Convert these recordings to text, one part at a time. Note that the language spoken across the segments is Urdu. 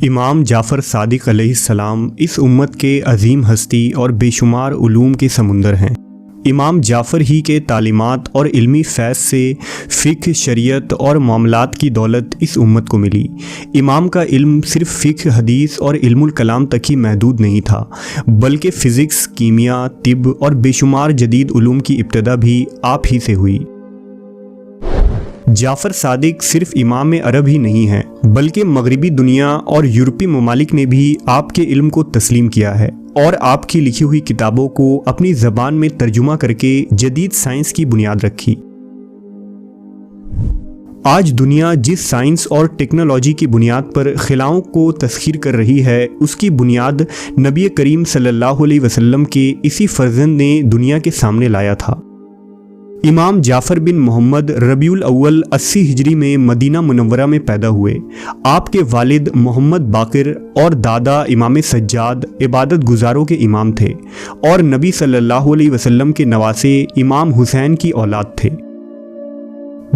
امام جعفر صادق علیہ السلام اس امت کے عظیم ہستی اور بے شمار علوم کے سمندر ہیں۔ امام جعفر ہی کے تعلیمات اور علمی فیض سے فقہ، شریعت اور معاملات کی دولت اس امت کو ملی۔ امام کا علم صرف فقہ، حدیث اور علم الکلام تک ہی محدود نہیں تھا، بلکہ فزکس، کیمیا، طب اور بے شمار جدید علوم کی ابتدا بھی آپ ہی سے ہوئی۔ جعفر صادق صرف امام عرب ہی نہیں ہیں، بلکہ مغربی دنیا اور یورپی ممالک نے بھی آپ کے علم کو تسلیم کیا ہے اور آپ کی لکھی ہوئی کتابوں کو اپنی زبان میں ترجمہ کر کے جدید سائنس کی بنیاد رکھی۔ آج دنیا جس سائنس اور ٹیکنالوجی کی بنیاد پر خلاؤں کو تسخیر کر رہی ہے، اس کی بنیاد نبی کریم صلی اللہ علیہ وسلم کے اسی فرزند نے دنیا کے سامنے لایا تھا۔ امام جعفر بن محمد ربیع الاول 80 ہجری میں مدینہ منورہ میں پیدا ہوئے۔ آپ کے والد محمد باقر اور دادا امام سجاد عبادت گزاروں کے امام تھے اور نبی صلی اللہ علیہ وسلم کے نواسے امام حسین کی اولاد تھے۔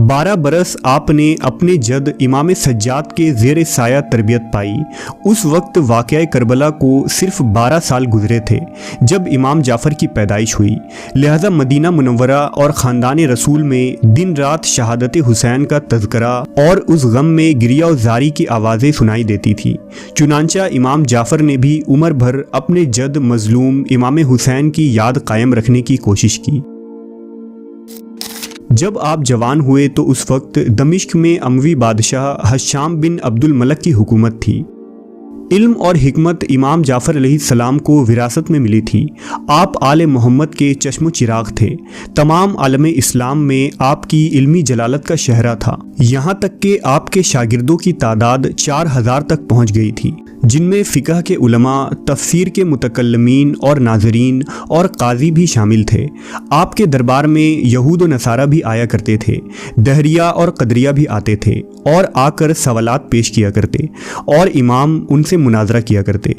12 برس آپ نے اپنے جد امام سجاد کے زیر سایہ تربیت پائی۔ اس وقت واقعہ کربلا کو صرف 12 سال گزرے تھے جب امام جعفر کی پیدائش ہوئی، لہذا مدینہ منورہ اور خاندان رسول میں دن رات شہادت حسین کا تذکرہ اور اس غم میں گریہ و زاری کی آوازیں سنائی دیتی تھی۔ چنانچہ امام جعفر نے بھی عمر بھر اپنے جد مظلوم امام حسین کی یاد قائم رکھنے کی کوشش کی۔ جب آپ جوان ہوئے تو اس وقت دمشق میں اموی بادشاہ حشام بن عبد الملک کی حکومت تھی۔ علم اور حکمت امام جعفر علیہ السلام کو وراثت میں ملی تھی۔ آپ آل محمد کے چشم و چراغ تھے۔ تمام عالم اسلام میں آپ کی علمی جلالت کا شہرہ تھا، یہاں تک کہ آپ کے شاگردوں کی تعداد 4000 تک پہنچ گئی تھی، جن میں فقہ کے علماء، تفسیر کے متکلمین اور ناظرین اور قاضی بھی شامل تھے۔ آپ کے دربار میں یہود و نصارہ بھی آیا کرتے تھے، دہریہ اور قدریہ بھی آتے تھے اور آ کر سوالات پیش کیا کرتے اور امام ان سے مناظرہ کیا کرتے۔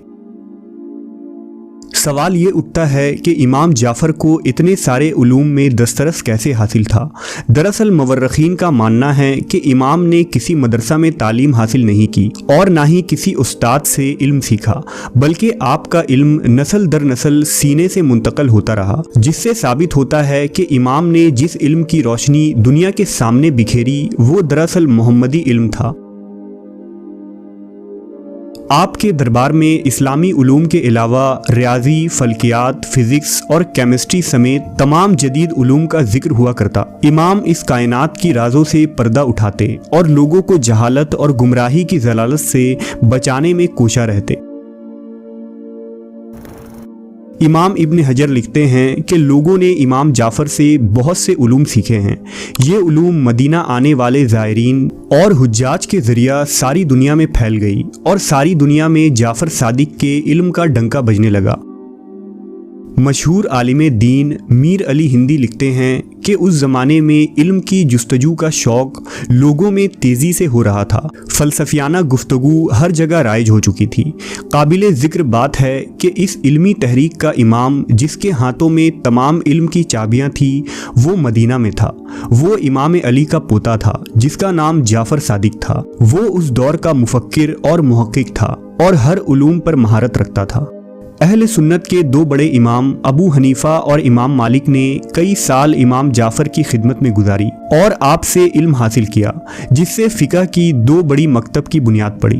سوال یہ اٹھتا ہے کہ امام جعفر کو اتنے سارے علوم میں دسترس کیسے حاصل تھا؟ دراصل مورخین کا ماننا ہے کہ امام نے کسی مدرسہ میں تعلیم حاصل نہیں کی اور نہ ہی کسی استاد سے علم سیکھا، بلکہ آپ کا علم نسل در نسل سینے سے منتقل ہوتا رہا، جس سے ثابت ہوتا ہے کہ امام نے جس علم کی روشنی دنیا کے سامنے بکھیری وہ دراصل محمدی علم تھا۔ آپ کے دربار میں اسلامی علوم کے علاوہ ریاضی، فلکیات، فزکس اور کیمسٹری سمیت تمام جدید علوم کا ذکر ہوا کرتا۔ امام اس کائنات کی رازوں سے پردہ اٹھاتے اور لوگوں کو جہالت اور گمراہی کی ضلالت سے بچانے میں کوشاں رہتے۔ امام ابن حجر لکھتے ہیں کہ لوگوں نے امام جعفر سے بہت سے علوم سیکھے ہیں۔ یہ علوم مدینہ آنے والے زائرین اور حجاج کے ذریعہ ساری دنیا میں پھیل گئی اور ساری دنیا میں جعفر صادق کے علم کا ڈنکا بجنے لگا۔ مشہور عالم دین میر علی ہندی لکھتے ہیں کہ اس زمانے میں علم کی جستجو کا شوق لوگوں میں تیزی سے ہو رہا تھا۔ فلسفیانہ گفتگو ہر جگہ رائج ہو چکی تھی۔ قابل ذکر بات ہے کہ اس علمی تحریک کا امام جس کے ہاتھوں میں تمام علم کی چابیاں تھیں وہ مدینہ میں تھا۔ وہ امام علی کا پوتا تھا جس کا نام جعفر صادق تھا۔ وہ اس دور کا مفکر اور محقق تھا اور ہر علوم پر مہارت رکھتا تھا۔ اہل سنت کے 2 بڑے امام ابو حنیفہ اور امام مالک نے کئی سال امام جعفر کی خدمت میں گزاری اور آپ سے علم حاصل کیا، جس سے فقہ کی 2 بڑی مکتب کی بنیاد پڑی۔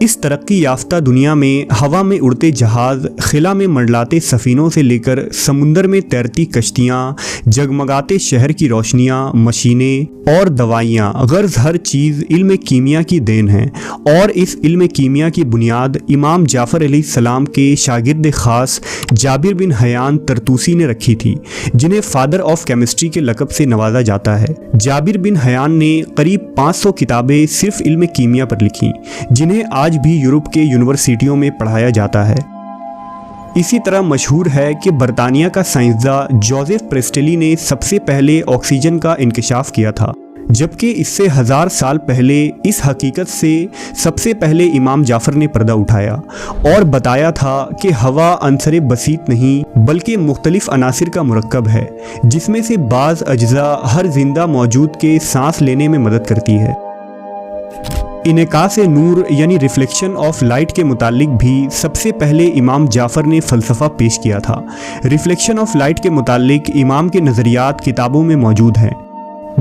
اس ترقی یافتہ دنیا میں ہوا میں اڑتے جہاز، خلا میں منڈلاتے سفینوں سے لے کر سمندر میں تیرتی کشتیاں، جگمگاتے شہر کی روشنیاں، مشینیں اور دوائیاں، غرض ہر چیز علم کیمیا کی دین ہے، اور اس علم کیمیا کی بنیاد امام جعفر علیہ السلام کے شاگرد خاص جابر بن حیان طرطوسی نے رکھی تھی، جنہیں فادر آف کیمسٹری کے لقب سے نوازا جاتا ہے۔ جابر بن حیان نے قریب 500 کتابیں صرف علم کیمیا پر لکھی، جنہیں آج بھی یورپ کے یونیورسٹیوں میں پڑھایا جاتا ہے۔ اسی طرح مشہور ہے کہ برطانیہ کا سائنسداں جوزف پریسٹلی نے سب سے پہلے آکسیجن کا انکشاف کیا تھا، جبکہ اس سے 1000 سال پہلے اس حقیقت سے سب سے پہلے امام جعفر نے پردہ اٹھایا اور بتایا تھا کہ ہوا عنصر بسیط نہیں بلکہ مختلف عناصر کا مرکب ہے، جس میں سے بعض اجزاء ہر زندہ موجود کے سانس لینے میں مدد کرتی ہے۔ انعکاس نور یعنی ریفلیکشن آف لائٹ کے متعلق بھی سب سے پہلے امام جعفر نے فلسفہ پیش کیا تھا۔ ریفلیکشن آف لائٹ کے متعلق امام کے نظریات کتابوں میں موجود ہیں۔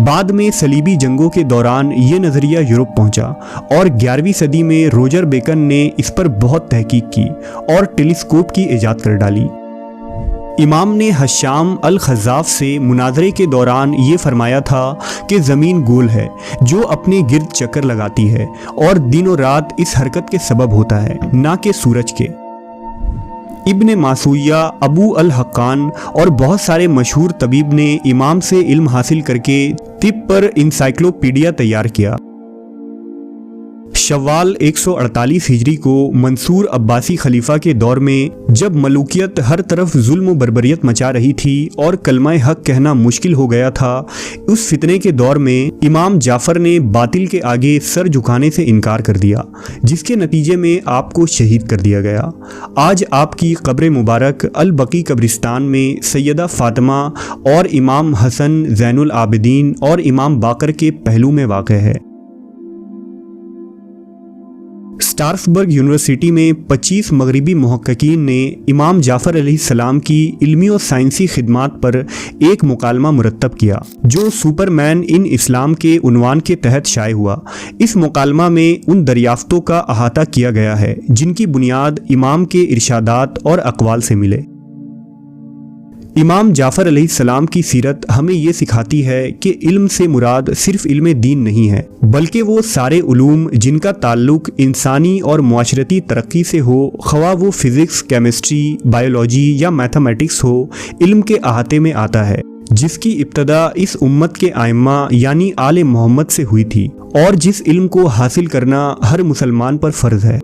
بعد میں صلیبی جنگوں کے دوران یہ نظریہ یورپ پہنچا اور 11ویں صدی میں روجر بیکن نے اس پر بہت تحقیق کی اور ٹیلیسکوپ کی ایجاد کر ڈالی۔ امام نے حشام الخزاف سے مناظرے کے دوران یہ فرمایا تھا کہ زمین گول ہے جو اپنے گرد چکر لگاتی ہے اور دن و رات اس حرکت کے سبب ہوتا ہے، نہ کہ سورج کے۔ ابن ماسویہ، ابو الحقان اور بہت سارے مشہور طبیب نے امام سے علم حاصل کر کے طب پر انسائکلوپیڈیا تیار کیا۔ شوال 148 ہجری کو منصور عباسی خلیفہ کے دور میں جب ملوکیت ہر طرف ظلم و بربریت مچا رہی تھی اور کلمہ حق کہنا مشکل ہو گیا تھا، اس فتنے کے دور میں امام جعفر نے باطل کے آگے سر جھکانے سے انکار کر دیا، جس کے نتیجے میں آپ کو شہید کر دیا گیا۔ آج آپ کی قبر مبارک البقیع قبرستان میں سیدہ فاطمہ اور امام حسن زین العابدین اور امام باقر کے پہلو میں واقع ہے۔ اسٹارسبرگ یونیورسٹی میں 25 مغربی محققین نے امام جعفر علیہ السلام کی علمی و سائنسی خدمات پر ایک مکالمہ مرتب کیا جو سپر مین ان اسلام کے عنوان کے تحت شائع ہوا۔ اس مکالمہ میں ان دریافتوں کا احاطہ کیا گیا ہے جن کی بنیاد امام کے ارشادات اور اقوال سے ملے۔ امام جعفر علیہ السلام کی سیرت ہمیں یہ سکھاتی ہے کہ علم سے مراد صرف علم دین نہیں ہے، بلکہ وہ سارے علوم جن کا تعلق انسانی اور معاشرتی ترقی سے ہو، خواہ وہ فزکس، کیمسٹری، بایولوجی یا میتھمیٹکس ہو، علم کے احاطے میں آتا ہے، جس کی ابتدا اس امت کے ائمہ یعنی آل محمد سے ہوئی تھی اور جس علم کو حاصل کرنا ہر مسلمان پر فرض ہے۔